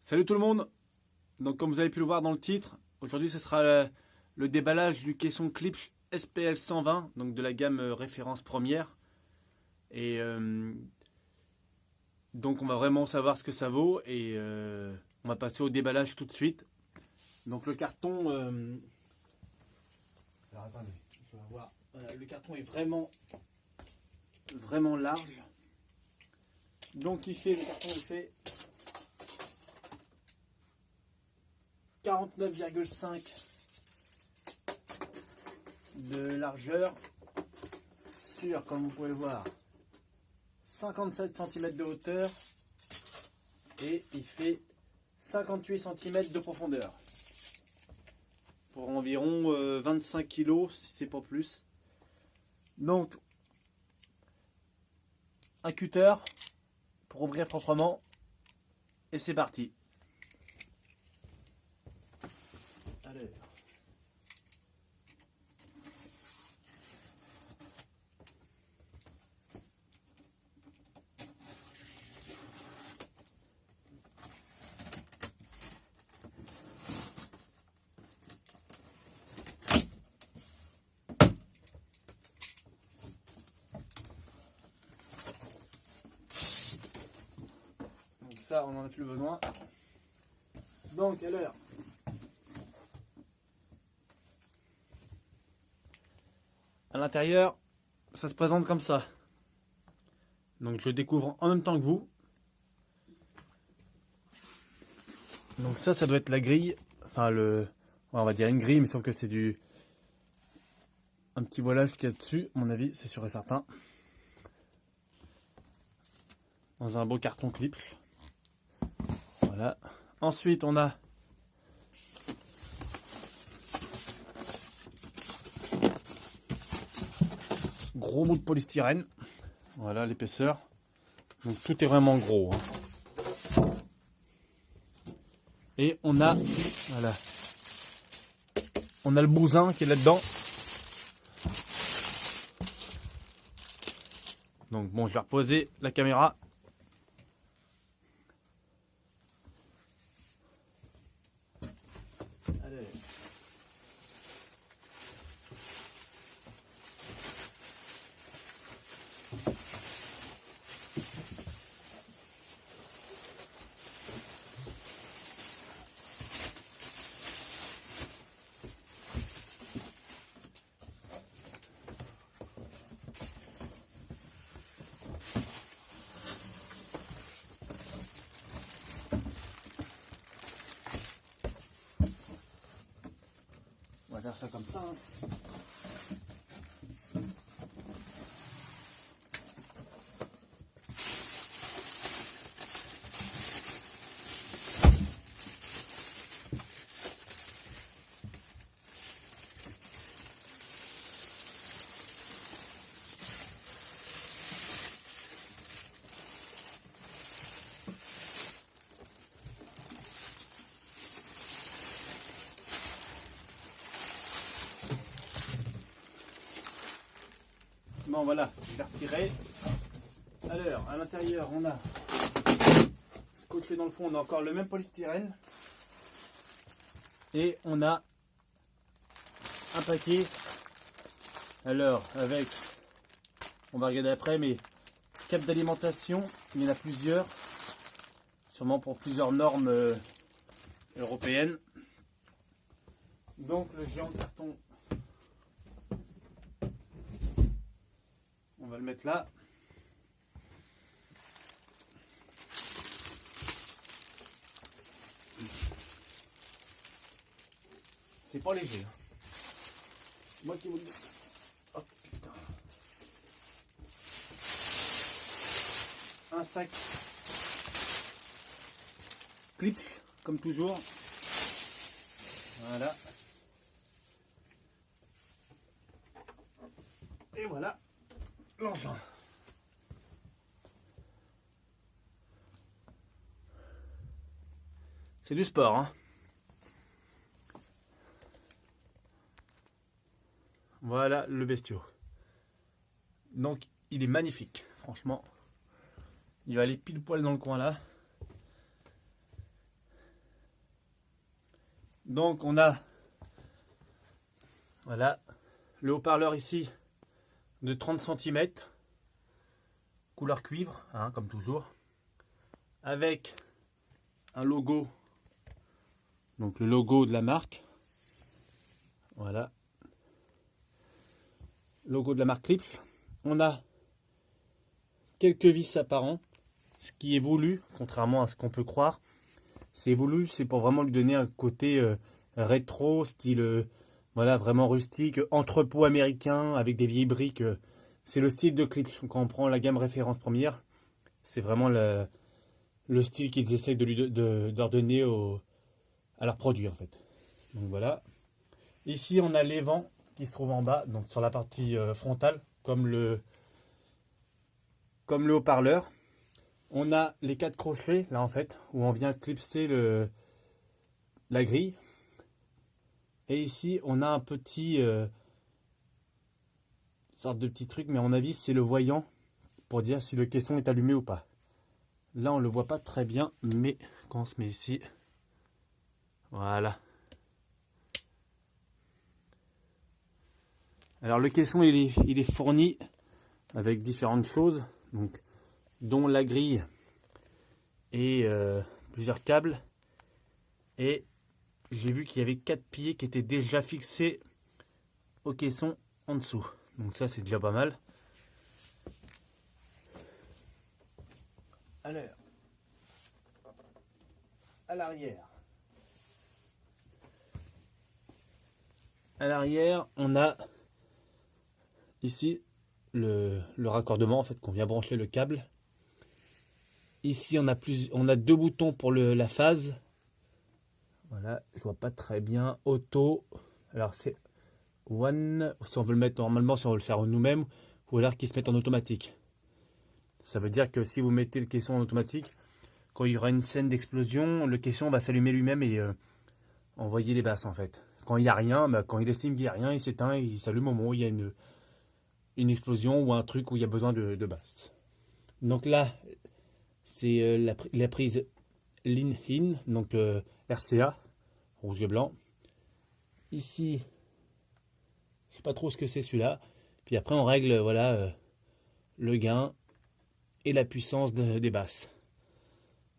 Salut tout le monde. Donc comme vous avez pu le voir dans le titre, aujourd'hui ce sera le déballage du caisson Klipsch SPL 120, donc de la gamme référence première. Et donc on va vraiment savoir ce que ça vaut et on va passer au déballage tout de suite. Donc le carton, alors attendez, je vais voir. Voilà, le carton est vraiment large. Donc le carton il fait 49,5 de largeur sur, comme vous pouvez le voir, 57 cm de hauteur et il fait 58 cm de profondeur pour environ 25 kg si c'est pas plus. Donc un cutter pour ouvrir proprement et c'est parti. Allez. Donc ça, on n'en a plus besoin. Donc à l'heure. À l'intérieur, ça se présente comme ça. Donc je le découvre en même temps que vous. Donc ça doit être la grille. Enfin on va dire une grille, mais sauf que c'est un petit voilage qu'il y a dessus. À mon avis, c'est sûr et certain. Dans un beau carton Klipsch. Voilà. Ensuite, on a gros bout de polystyrène. Voilà l'épaisseur. Donc tout est vraiment gros. Et on a, voilà, on a le bousin qui est là-dedans. Donc bon, je vais reposer la caméra. Allez. On va faire ça comme ça. Bon voilà, je l'ai retiré. Alors, à l'intérieur, on a scotché dans le fond, on a encore le même polystyrène. Et on a un paquet. Alors, avec, on va regarder après, mais cap d'alimentation, il y en a plusieurs. Sûrement pour plusieurs normes européennes. Donc, le géant de carton, on va le mettre là. C'est pas léger. Moi qui vous le dis. Oh, putain. Un sac Klipsch, comme toujours. Voilà. Et voilà l'engin. C'est du sport, hein. Voilà le bestiau. Donc il est magnifique, franchement. Il va aller pile poil dans le coin là. Donc on a voilà le haut-parleur ici de 30 cm, couleur cuivre, hein, comme toujours, avec un logo, donc le logo de la marque, voilà, logo de la marque Klipsch. On a quelques vis apparents, ce qui est voulu, contrairement à ce qu'on peut croire. C'est voulu, c'est pour vraiment lui donner un côté rétro, style voilà, vraiment rustique, entrepôt américain avec des vieilles briques. C'est le style de Klipsch. Quand on prend la gamme référence première, c'est vraiment le style qu'ils essayent d'ordonner à leurs produits en fait. Donc voilà. Ici on a l'évent qui se trouve en bas, donc sur la partie frontale, comme le haut-parleur. On a les 4 crochets là en fait, où on vient clipser la grille. Et ici on a un petit sorte de petit truc, mais à mon avis c'est le voyant pour dire si le caisson est allumé ou pas. Là on le voit pas très bien, mais quand on se met ici, voilà. Alors le caisson il est fourni avec différentes choses, donc dont la grille et plusieurs câbles. Et j'ai vu qu'il y avait 4 pieds qui étaient déjà fixés au caisson en dessous. Donc ça c'est déjà pas mal. Alors, à l'arrière. À l'arrière, on a ici le raccordement en fait qu'on vient brancher le câble. Ici on a 2 boutons pour la phase. Voilà, je vois pas très bien. Auto. Alors c'est one si on veut le mettre normalement, si on veut le faire nous-mêmes, ou alors qu'il se mette en automatique. Ça veut dire que si vous mettez le caisson en automatique, quand il y aura une scène d'explosion, le caisson va s'allumer lui-même et envoyer les basses en fait. Quand il n'y a rien, bah, quand il estime qu'il n'y a rien, il s'éteint et il s'allume au moment où il y a une explosion ou un truc où il y a besoin de basses. Donc là, c'est la prise Lean-In, donc RCA, rouge et blanc. Ici, je sais pas trop ce que c'est celui-là. Puis après, on règle voilà le gain et la puissance des basses.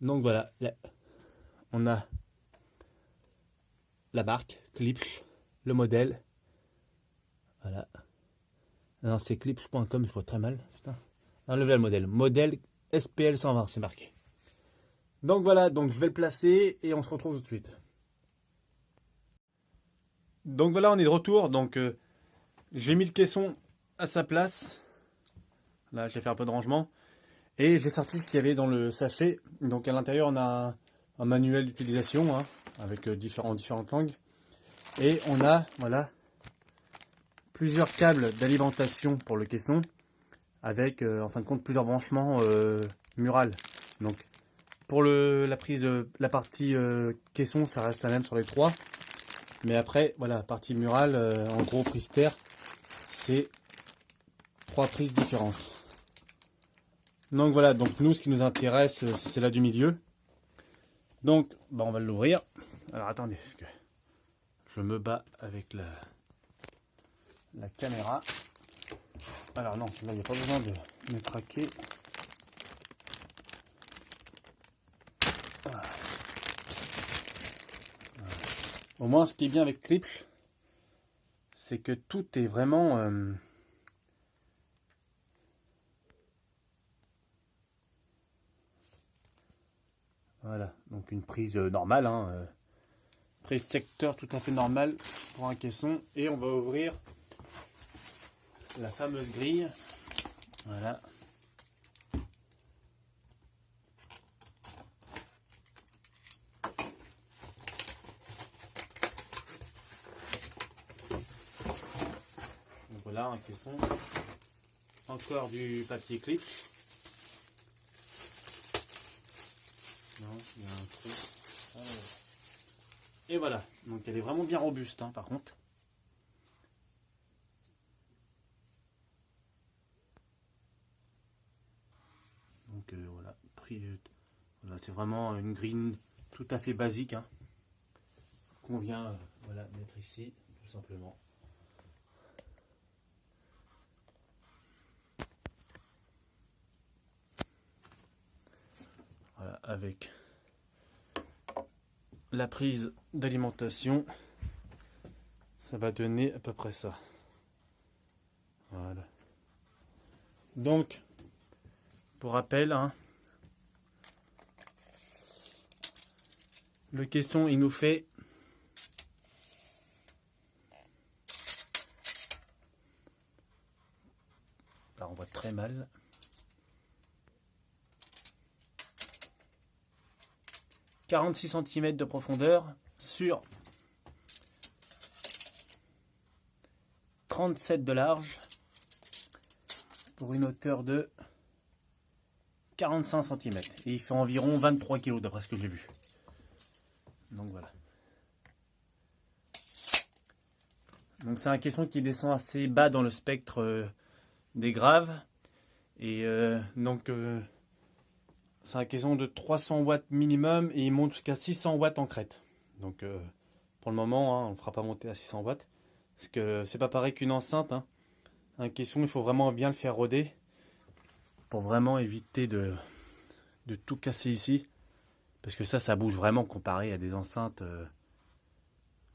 Donc voilà, là, on a la marque Klipsch, le modèle. Voilà. Non, c'est klipsch.com, je vois très mal. Putain. Enlevez le modèle. Modèle SPL 120, c'est marqué. Donc voilà, donc je vais le placer et on se retrouve tout de suite. Donc voilà, on est de retour. Donc j'ai mis le caisson à sa place. Là, j'ai fait un peu de rangement. Et j'ai sorti ce qu'il y avait dans le sachet. Donc à l'intérieur, on a un manuel d'utilisation hein, avec différentes langues. Et on a, voilà, plusieurs câbles d'alimentation pour le caisson. Avec, en fin de compte, plusieurs branchements murales. Donc pour la partie caisson, ça reste la même sur les 3. Mais après, voilà, partie murale, en gros, prise terre, c'est 3 prises différentes. Donc voilà, donc nous, ce qui nous intéresse, c'est celle-là du milieu. Donc, bah, on va l'ouvrir. Alors attendez, parce que je me bats avec la caméra. Alors non, celle-là, il n'y a pas besoin de me traquer. Voilà. Au moins, ce qui est bien avec Klipsch, c'est que tout est vraiment... voilà, donc une prise normale, hein, prise secteur tout à fait normale pour un caisson. Et on va ouvrir la fameuse grille. Voilà. Donc voilà, un caisson. Encore du papier Klipsch. Non, il y a un trou. Et voilà, donc elle est vraiment bien robuste hein, par contre. Donc voilà, voilà c'est vraiment une grille tout à fait basique hein, qu'on vient voilà, mettre ici, tout simplement. Voilà, avec la prise d'alimentation, ça va donner à peu près ça. Voilà. Donc, pour rappel, hein, le caisson, il nous fait là, on voit très mal. 46 cm de profondeur sur 37 de large pour une hauteur de 45 cm. Et il fait environ 23 kg d'après ce que j'ai vu. Donc voilà. Donc c'est un caisson qui descend assez bas dans le spectre des graves. Et c'est un caisson de 300 watts minimum et il monte jusqu'à 600 watts en crête. Donc pour le moment, hein, on ne fera pas monter à 600 watts. Parce que c'est pas pareil qu'une enceinte. Hein. Un caisson, il faut vraiment bien le faire rôder. Pour vraiment éviter de tout casser ici. Parce que ça bouge vraiment comparé à des enceintes.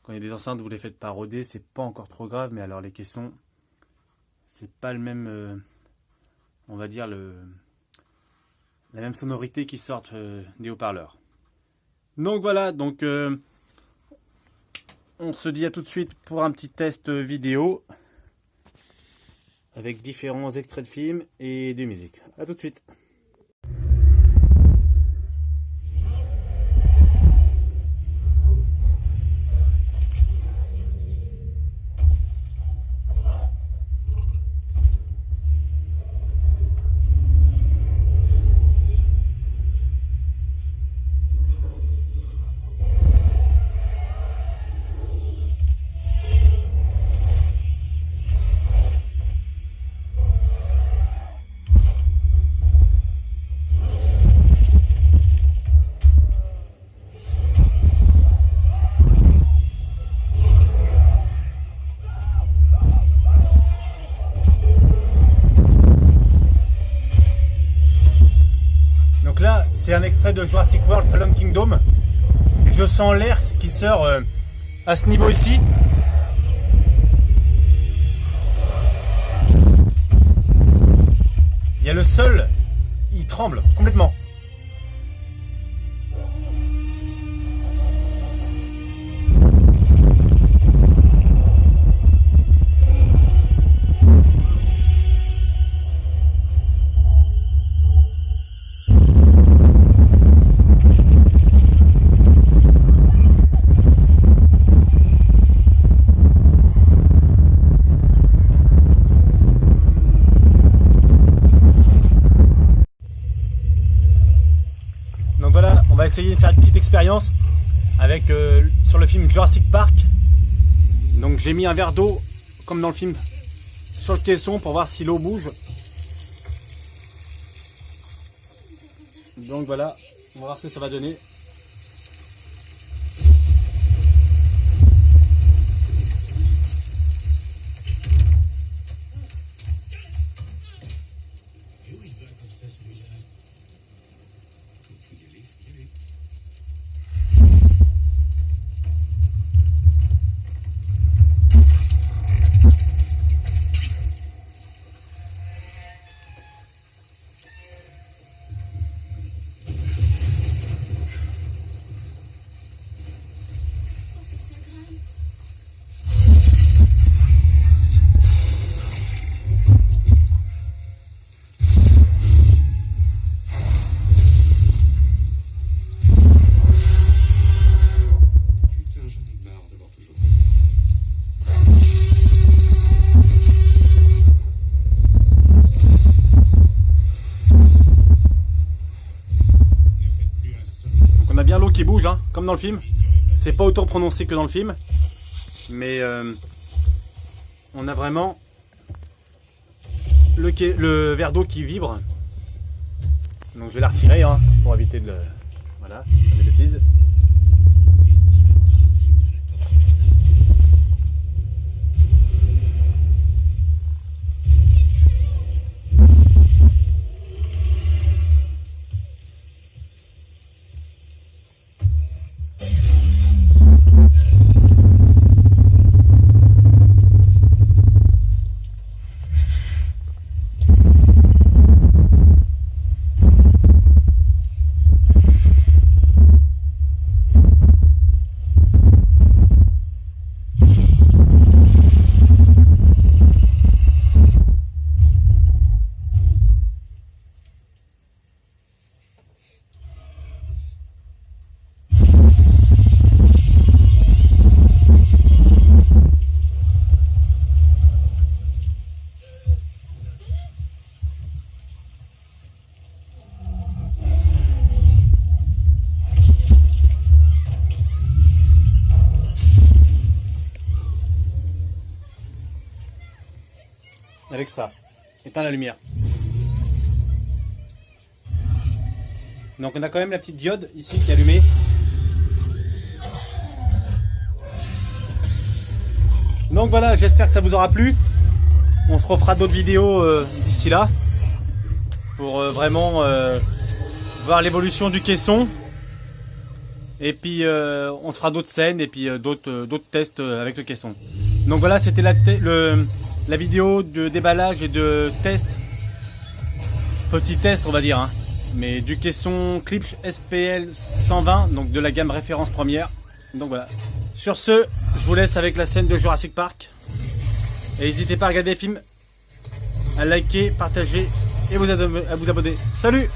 Quand il y a des enceintes, vous les faites pas rôder, c'est pas encore trop grave. Mais alors les caissons, c'est pas le même, on va dire la même sonorité qui sortent des haut-parleurs. Donc voilà, donc on se dit à tout de suite pour un petit test vidéo avec différents extraits de films et de musique. À tout de suite. Donc là, c'est un extrait de Jurassic World Fallen Kingdom. Et je sens l'air qui sort à ce niveau ici. Il y a le sol, il tremble complètement. Donc voilà, on va essayer de faire une petite expérience avec sur le film Jurassic Park. Donc j'ai mis un verre d'eau, comme dans le film, sur le caisson pour voir si l'eau bouge. Donc voilà, on va voir ce que ça va donner. Bien l'eau qui bouge, hein, comme dans le film. C'est pas autant prononcé que dans le film, mais on a vraiment le verre d'eau qui vibre. Donc je vais la retirer pour éviter de voilà, des bêtises. avec ça. Éteins la lumière. Donc on a quand même la petite diode ici qui est allumée. Donc voilà, j'espère que ça vous aura plu. On se refera d'autres vidéos d'ici là. Pour vraiment voir l'évolution du caisson. Et puis on se fera d'autres scènes et puis d'autres tests avec le caisson. Donc voilà, c'était la vidéo de déballage et de test. Petit test on va dire. Hein. Mais du caisson Klipsch SPL 120, donc de la gamme référence première. Donc voilà. Sur ce, je vous laisse avec la scène de Jurassic Park. Et n'hésitez pas à regarder les films, à liker, partager et à vous abonner. Salut!